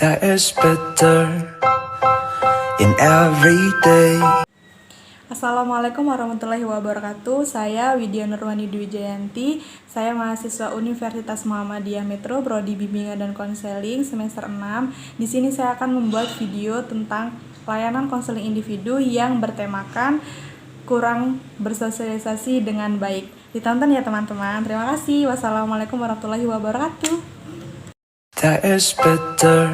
that is better in every day. Assalamualaikum warahmatullahi wabarakatuh. Saya Widya Nurwani Dwi Jayanti. Saya mahasiswa Universitas Muhammadiyah Metro, Prodi Bimbingan dan Konseling semester 6. Di sini saya akan membuat video tentang layanan konseling individu yang bertemakan kurang bersosialisasi dengan baik. Ditonton ya teman-teman. Terima kasih. Wassalamualaikum warahmatullahi wabarakatuh. That is better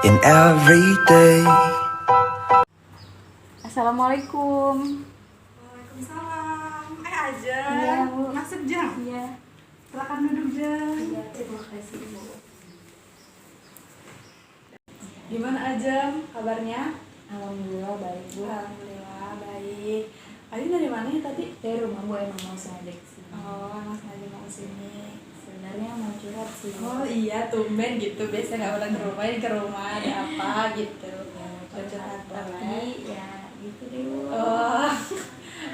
in every day. Assalamualaikum. Waalaikumsalam. Aja. Iya, Bu. Masuk Jang. Iya. Silakan duduk Jang. Iya, terima kasih, Bu. Gimana aja kabarnya? Alhamdulillah baik, Bu. Alhamdulillah baik. Ayu dari mana ya tadi? Dari rumah, Bu, emang mau sengaja kesini. Oh, mas aja mau kesini. Sebenarnya mau curhat sih. Oh iya, tumben gitu. Biasanya nggak pernah ke rumah, ini ke rumah ada apa gitu. Ya, Mau curhat tapi boleh. ya gitu deh, Bu. Oh,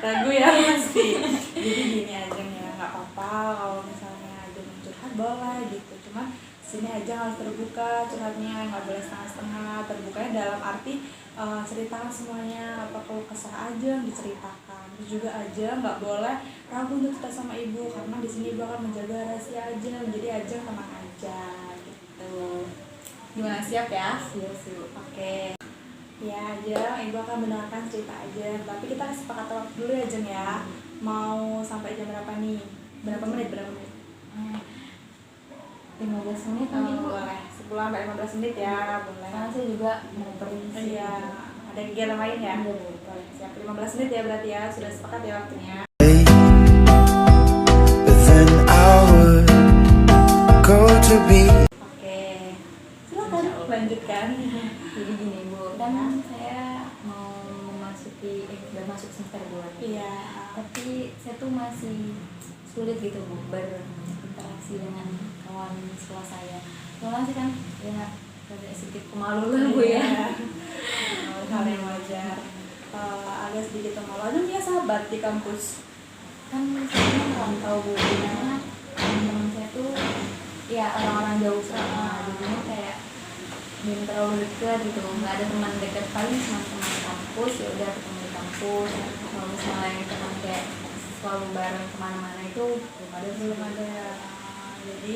ragu ya pasti. Jadi gini aja ya, nggak apa-apa kalau misalnya ada yang curhat boleh gitu. Cuman sini aja harus terbuka curhatnya, nggak boleh setengah-setengah. Terbukanya dalam arti ceritakan semuanya, apa kalau kesah aja diceritakan. Terus juga aja nggak boleh ragu untuk cerita sama ibu, karena di sini ibu akan menjaga rahasia aja. Jadi aja tenang aja gitu. Gimana, siap ya? Iya sih, Bu. Oke. Ya aja, ibu akan mendengarkan cerita aja. Tapi kita sepakat waktu dulu ya Jen ya. Mau sampai jam berapa nih? Berapa menit? 15 menit mungkin, Bu. Boleh. 10 sampai 15 menit ya, boleh. Karena saya juga mau permisi. Iya. Ada kegiatan lain ya? Iya, Bu. Boleh. Siap, 15 menit ya berarti ya. Sudah sepakat ya waktunya. But then I would go to be. Oke. Silakan lanjutkan. Jadi gini, Bu, kan saya mau udah masuk semester 2. Iya. Tapi saya tuh masih sulit gitu, Bu, berinteraksi dengan kawan sekolah saya. Soalnya sih kan ya ada sedikit pemalu lah, Bu, ya. Hal yang wajar. Agak sedikit pemalu. Ada punya sahabat di kampus. Kan saya kan rantau, Bu, dimana teman-teman saya tuh ya orang-orang jauh semua. Jadinya kayak belum terlalu dekat gitu, nggak ada teman dekat, paling cuma teman kampus, ya udah ketemu di kampus. Kalau misalnya yang teman kayak selalu bareng kemana-mana itu belum ada. Jadi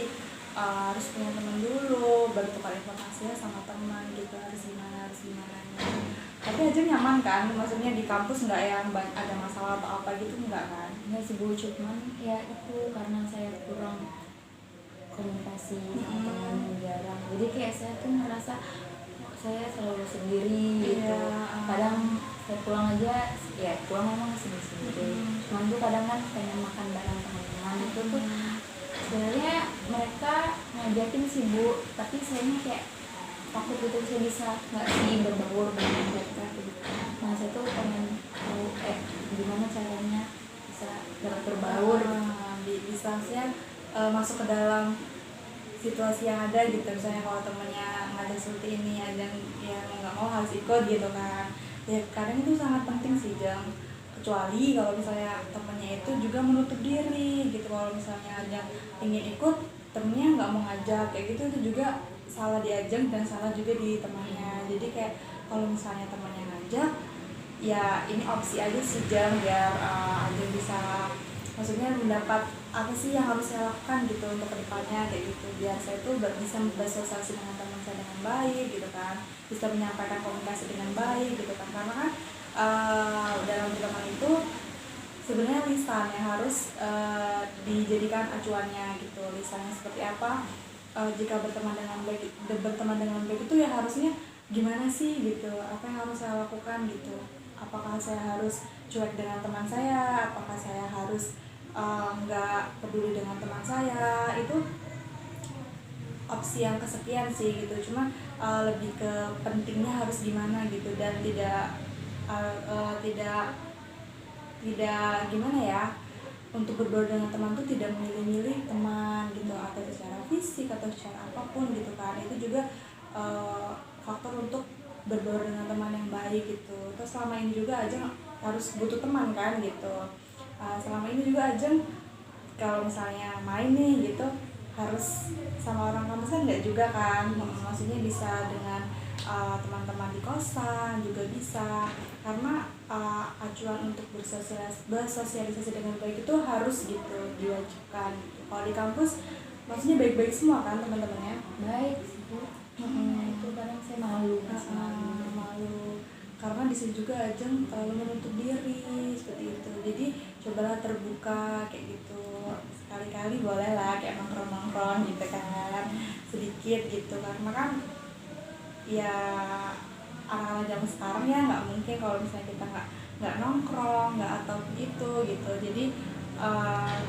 harus punya teman dulu, baru tukar informasinya sama teman gitu, harus gimana. Tapi aja nyaman kan, maksudnya di kampus nggak yang ada masalah atau apa gitu, nggak kan? Nggak sih, Bu, cuman ya itu karena saya kurang komunikasi sama teman, jarang. Jadi kayak saya tuh merasa saya selalu sendiri gitu. Iya. Kadang saya pulang aja, ya pulang memang sendiri. Cuman tuh kadang kan pengen makan bareng teman-teman itu tuh sebenarnya mereka ngajakin sih, Bu, tapi sayanya kayak takut gitu saya bisa nggak sih berbaur dengan mereka gitu. Nah saya tuh pengen tahu gimana caranya bisa dapat berbaur. Bisa masuk ke dalam situasi yang ada gitu. Misalnya kalau temennya ngajak seperti ini, ada yang nggak mau harus ikut gitu kan. Ya kadang itu sangat penting sih Jang. Kecuali kalau misalnya temennya itu juga menutup diri gitu. Kalau misalnya ada yang ingin ikut, temennya nggak mau ngajak kayak gitu, itu juga salah diajak dan salah juga di temannya. Jadi kayak kalau misalnya temannya ngajak, ya ini opsi aja sih Jang, biar ada bisa, maksudnya mendapat apa sih yang harus saya lakukan gitu untuk kedepannya kayak gitu, biar saya tuh bisa bersosialisasi dengan teman saya dengan baik gitu kan, bisa menyampaikan komunikasi dengan baik gitu kan. Karena kan dalam teman itu sebenarnya lisan yang harus dijadikan acuannya gitu. Lisannya seperti apa, jika berteman dengan baik itu ya harusnya gimana sih gitu, apa yang harus saya lakukan gitu. Apakah saya harus cuek dengan teman saya, apakah saya harus nggak peduli dengan teman saya, itu opsi yang kesekian sih gitu. Cuma lebih ke pentingnya harus gimana gitu, dan tidak gimana ya, untuk berbaur dengan teman tuh tidak memilih-milih teman gitu, atau secara fisik atau secara apapun gitu kan. Itu juga faktor untuk berbaur dengan teman yang baik gitu. Terus selama ini juga aja harus butuh teman kan gitu. Selama ini juga Ajeng kalau misalnya main nih gitu harus sama orang kampus kan nggak juga kan. Maksudnya bisa dengan teman-teman di kosan juga bisa, karena acuan untuk bersosialisasi dengan baik itu harus gitu diwajibkan. Kalau di kampus maksudnya baik-baik semua kan teman-temannya? Baik sih Bu. Itu kadang saya malu Malu karena di situ juga Ajeng terlalu menutup diri seperti itu. Jadi cobalah terbuka kayak gitu, sekali-kali boleh lah kayak nongkrong gitu kan, sedikit gitu, karena kan ya anak-anak zaman sekarang ya nggak mungkin kalau misalnya kita nggak nongkrong nggak atau begitu gitu. Jadi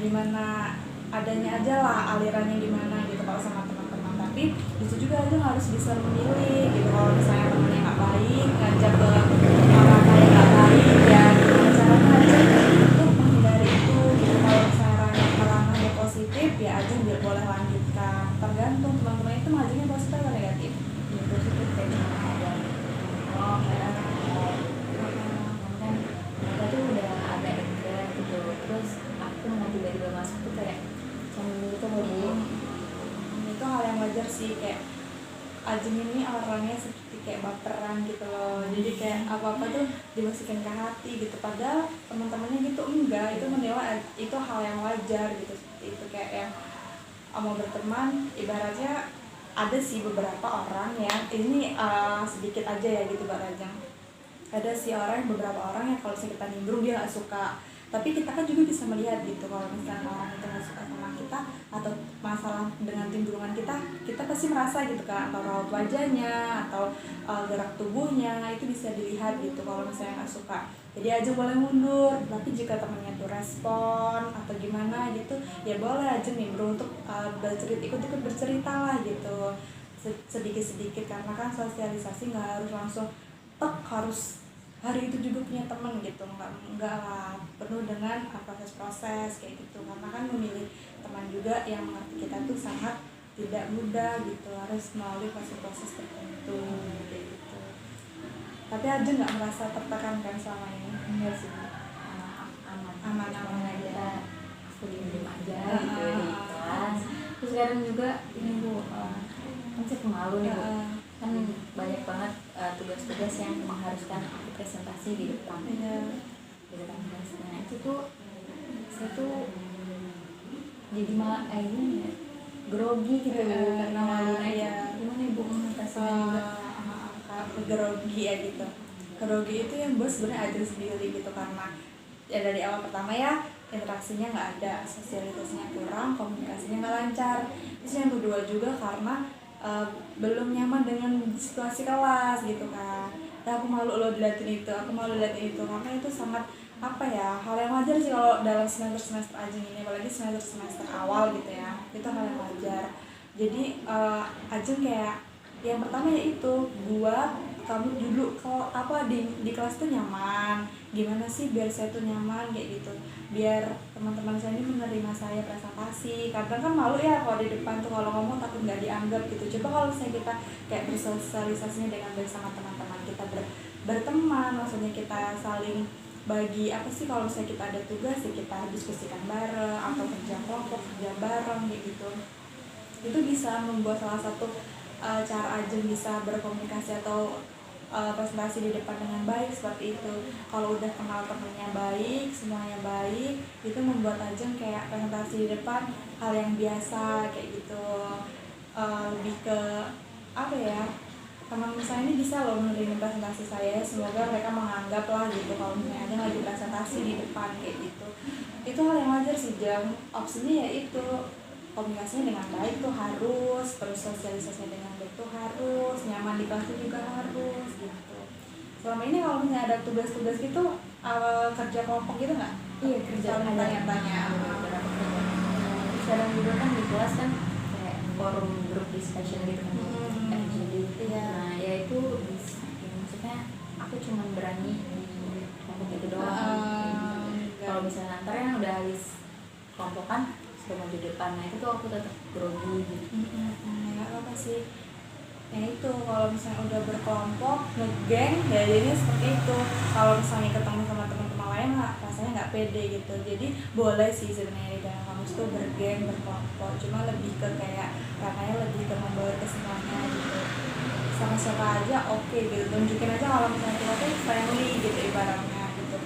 gimana adanya aja lah alirannya gimana gitu kalau sama teman-teman. Tapi itu juga aja harus bisa memilih gitu. Kalau misalnya temannya nggak baik ngajak ke orang yang nggak baik ya gimana caranya aja untuk menghindari itu gitu. Kalau misalnya ranahnya positif ya aja biar boleh lanjutkan, tergantung teman-teman itu ngajarnya positif atau negatif. ya positif kayak ada oh ya kan mereka tuh udah agak deket gitu, terus aku mau tiba-tiba masuk tuh kayak cemburu gitu loh Bu. Itu hal yang wajar sih, kayak Ajeng ini orangnya seperti kayak baperan gitu loh, jadi kayak apa-apa tuh dimasukin ke hati gitu, padahal teman-temannya gitu enggak, itu menilai itu hal yang wajar gitu. Seperti itu kayak yang mau berteman ibaratnya ada sih beberapa orang yang ini sedikit aja ya gitu Mbak Rajang, ada sih beberapa orang yang kalau misalnya kita nimbrung dia nggak suka, tapi kita kan juga bisa melihat gitu kalau misalnya orang itu nggak suka sama kita atau masalah dengan timbrungan kita pasti merasa gitu kan, atau raut wajahnya atau gerak tubuhnya itu bisa dilihat gitu kalau misalnya nggak suka. Jadi aja boleh mundur, tapi jika temannya tuh respon atau gimana gitu ya boleh aja nimbrung untuk ikut bercerita lah gitu sedikit-sedikit, karena kan sosialisasi nggak harus langsung harus hari itu juga punya teman gitu, enggak lah, penuh dengan proses-proses kayak gitu, karena kan memilih teman juga yang mengerti kita tuh sangat tidak mudah gitu, harus melalui proses-proses tertentu kayak gitu. Tapi aja nggak merasa tertekan kan selama ini? Enggak sih aman aja, aku diem aja gitu di kelas. Terus sekarang juga ini Bu, kan saya pemalu nih Bu, kan banyak banget tugas-tugas yang mengharuskan aku presentasi di depan di depan kelas. Nah itu tuh saya tuh jadi malah gimana ya, grogi gitu karena malu. Gimana Ibu mengatasinya juga? Grogi ya gitu. Grogi itu yang bos sebenarnya aja sendiri gitu, karena ya dari awal pertama ya interaksinya nggak ada, sosialisasinya kurang, komunikasinya nggak lancar. Terus yang kedua juga karena belum nyaman dengan situasi kelas gitu kan. Ya aku malu loh diliatin itu, karena itu sangat apa ya, hal yang wajar sih kalau dalam semester Ajeng ini, apalagi semester awal gitu ya, itu hal yang wajar. Jadi Ajeng kayak yang pertama yaitu buat kamu dulu kalau di kelas tuh nyaman, gimana sih biar saya tuh nyaman kayak gitu, biar teman-teman saya ini menerima saya presentasi. Kadang kan malu ya kalau di depan tuh kalau ngomong takut nggak dianggap gitu. Coba kalau misalnya kita kayak bersosialisasinya dengan baik sama teman-teman kita, berteman, maksudnya kita saling bagi apa sih, kalau misalnya kita ada tugas ya kita diskusikan bareng atau kerja kelompok, kerja bareng kayak gitu. Itu bisa membuat salah satu cara Ajeng bisa berkomunikasi atau presentasi di depan dengan baik seperti itu. Kalau udah kenal temennya baik, semuanya baik, itu membuat Ajeng kayak presentasi di depan hal yang biasa kayak gitu. Lebih ke apa ya, teman saya ini bisa loh menerima presentasi saya, semoga mereka menganggap lah gitu kalau misalnya Ajeng lagi presentasi di depan kayak gitu. Itu hal yang wajar sih Jang. Opsinya ya itu, komunikasinya dengan baik tuh harus, terus sosialisasinya dengan baik tuh harus, nyaman di kelas juga harus gitu. Selama ini kalau misalnya ada tugas-tugas gitu, kerja kelompok gitu nggak? Iya, kerja tanya-tanya. Sekarang juga kan di kelas kan kayak forum grup discussion gitu kan, FGD. Iya. Nah ya itu bisa, ya, maksudnya aku cuma berani di kelompok itu doang. Kalau misalnya nanti yang udah habis kelompokan sudah maju depan, nah itu tuh aku tetap grogi gitu. Ya apa sih, ya itu kalau misalnya udah berkelompok ngegeng ya jadinya seperti itu. Kalau misalnya ketemu sama teman-teman lain rasanya nggak pede gitu. Jadi boleh sih sebenarnya di dalam kampus tuh bergeng berkelompok, cuma lebih ke kayak rasanya lebih ke membawa ke semuanya gitu, sama siapa aja oke gitu, tunjukin aja kalau misalnya kita tuh friendly gitu ibaratnya gitu.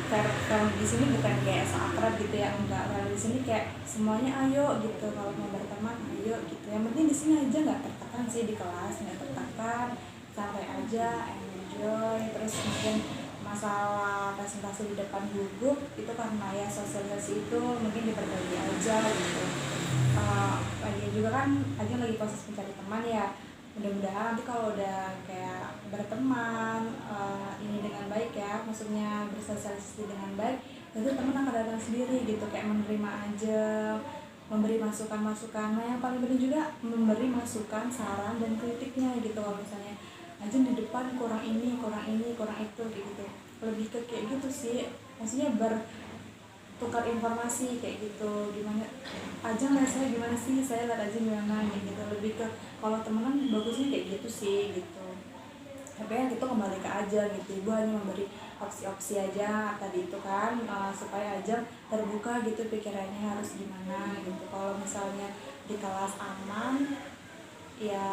Karena di sini bukan kayak seakrab gitu ya, enggak. Kalau di sini kayak semuanya ayo gitu, kalau mau berteman ayo gitu. Yang penting di sini aja nggak tertekan sih, di kelas nggak tertekan, santai aja, enjoy. Terus mungkin masalah presentasi di depan gugup itu karena ya sosialisasi itu mungkin diperbaiki aja gitu. Lagi juga kan aja lagi proses mencari teman ya, mudah-mudahan nanti kalau udah kayak berteman ini dengan baik ya, maksudnya bersosialisasi dengan baik, itu teman akan datang sendiri gitu, kayak menerima aja, memberi masukan-masukan. Nah yang paling penting juga memberi masukan, saran dan kritiknya gitu. Kalau misalnya aja di depan kurang ini, kurang ini, kurang itu kayak gitu, lebih ke kayak gitu sih, maksudnya tukar informasi kayak gitu, gimana aja nggak saya gimana sih, saya lihat aja gimana kayak gitu. Lebih ke kalau temenan bagusnya kayak gitu sih gitu. Tapi yang itu kembali ke aja gitu, ibu hanya memberi opsi-opsi aja tadi itu kan, supaya aja terbuka gitu pikirannya harus gimana gitu. Kalau misalnya di kelas aman ya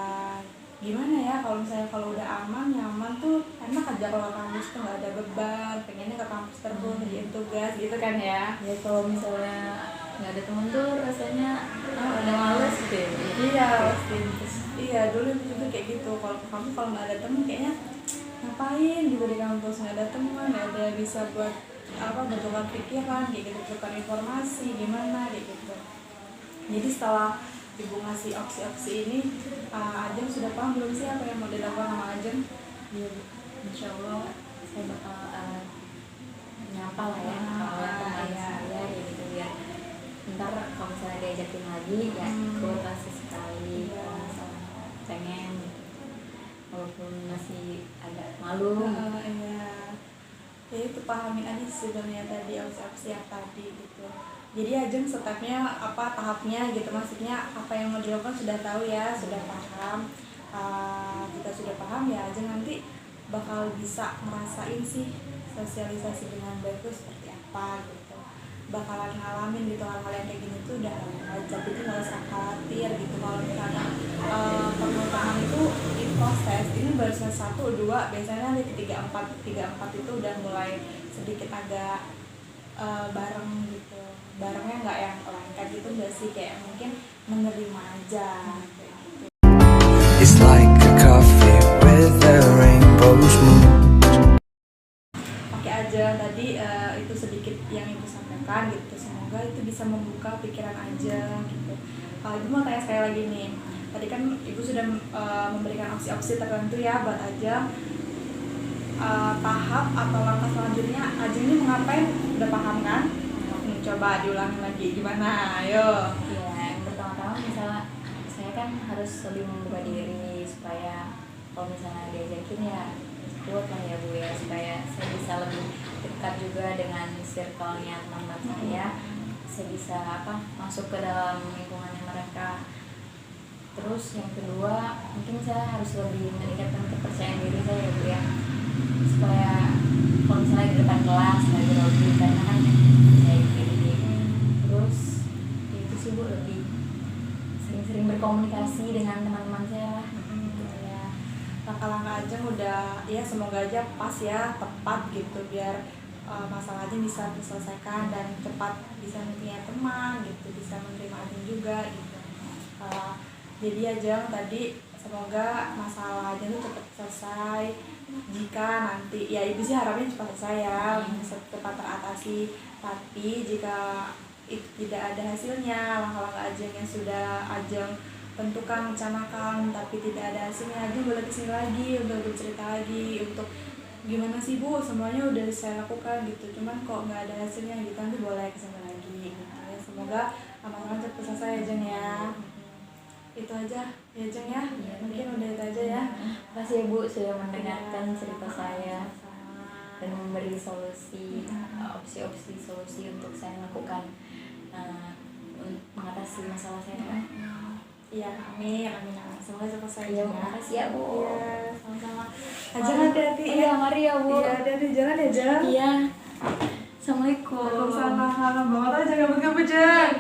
gimana ya, kalau misalnya kalau udah aman nyaman tuh enak aja. Kalau kampus tuh nggak ada beban, pengennya ke kampus terus ngerjain tugas gitu kan ya. Ya kalau misalnya nggak ada temen tuh rasanya udah males gitu ya. Iya pasti. Iya dulu juga kayak gitu, kalau ke kampus kalau nggak ada temen kayaknya ngapain juga di kampus, nggak ada teman, nggak ada bisa buat apa, bertukar pikiran kayak gitu, tukar informasi gimana kayak gitu. Jadi setelah ibu ngasih opsi-opsi ini, Ajeng sudah paham belum sih apa yang mau dilakukan sama Ajeng? Iya Bu, insya Allah saya bakal nyapa lah ya sama teman Iya. saya ya gitu, biar ntar kalau misalnya diajakin lagi ya ikut lah sesekali kalau misalnya pengen gitu, walaupun masih agak malu. Iya. Ya itu pahamin aja sebenarnya tadi opsi-opsi yang tadi gitu. Jadi Ajeng stepnya apa, tahapnya gitu, maksudnya apa yang mau dilakukan sudah tahu ya, sudah paham. Jika sudah paham ya Ajeng nanti bakal bisa ngerasain sih sosialisasi dengan baik itu seperti apa gitu, bakalan ngalamin gitu hal-hal yang kayak gini tuh udah wajar, jadi nggak usah khawatir gitu. Kalau misalnya permukaan itu in proses, ini baru semester 1, 2, biasanya nanti 3, 4 itu udah mulai sedikit agak bareng gitu. Barengnya nggak yang lengket gitu, nggak sih, kayak mungkin menerima aja kayak gitu. It's like a coffee with a rainbow's moon. Oke aja tadi itu sedikit yang ibu sampaikan gitu, semoga itu bisa membuka pikiran aja gitu. Ibu mau tanya sekali lagi nih, tadi kan ibu sudah memberikan opsi-opsi tertentu ya buat aja. Tahap atau langkah selanjutnya aja ini mau ngapain, udah paham kan? Coba diulangi lagi gimana, ayo. Ya yang pertama-tama misalnya saya kan harus lebih membuka diri supaya kalau misalnya diajakin ya ikut lah ya Bu ya, supaya saya bisa lebih dekat juga dengan circle-nya teman-teman saya bisa masuk ke dalam lingkungannya mereka. Terus yang kedua mungkin saya harus lebih meningkatkan kepercayaan diri saya ya Bu ya, supaya kalau misalnya di depan kelas lagi grogi karena kan saya diri. Terus itu sih Bu, lebih sering-sering berkomunikasi dengan teman-teman saya lah gitu ya. Langkah-langkah aja udah ya, semoga aja pas ya, tepat gitu, biar masalah aja bisa diselesaikan dan cepat bisa punya teman gitu, bisa menerima aja juga gitu. Jadi aja tadi semoga masalah aja tuh cepat selesai. Jika nanti ya ibu sih harapnya cepat selesai ya, cepat teratasi. Tapi jika tidak ada hasilnya, langkah-langkah Ajeng yang sudah Ajeng tentukan, rencanakan, tapi tidak ada hasilnya, Ajeng boleh kesini lagi untuk bercerita lagi, untuk gimana sih Bu, semuanya udah saya lakukan gitu, cuman kok nggak ada hasilnya gitu, nanti boleh kesini lagi gitu ya. Semoga aman-aman cepat selesai Ajeng ya. Itu aja ya Jeng ya, mungkin udah itu aja ya. Makasih ya Bu sudah mendengarkan cerita saya dan memberi solusi, opsi-opsi solusi untuk saya lakukan mengatasi masalah saya. Iya, amin, amin, amin. Semoga selesai Iya, juga. makasih ya, Bu. Iya, sama-sama. Ajeng hati-hati ya. Iya, mari ya, Bu. Iya, hati-hati jalan ya, Jeng. Iya. Assalamualaikum. Waalaikumsalam. Bawa aja gabut-gabut, Jeng.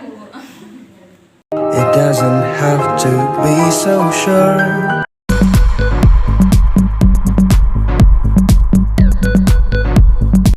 It doesn't have to be so sure.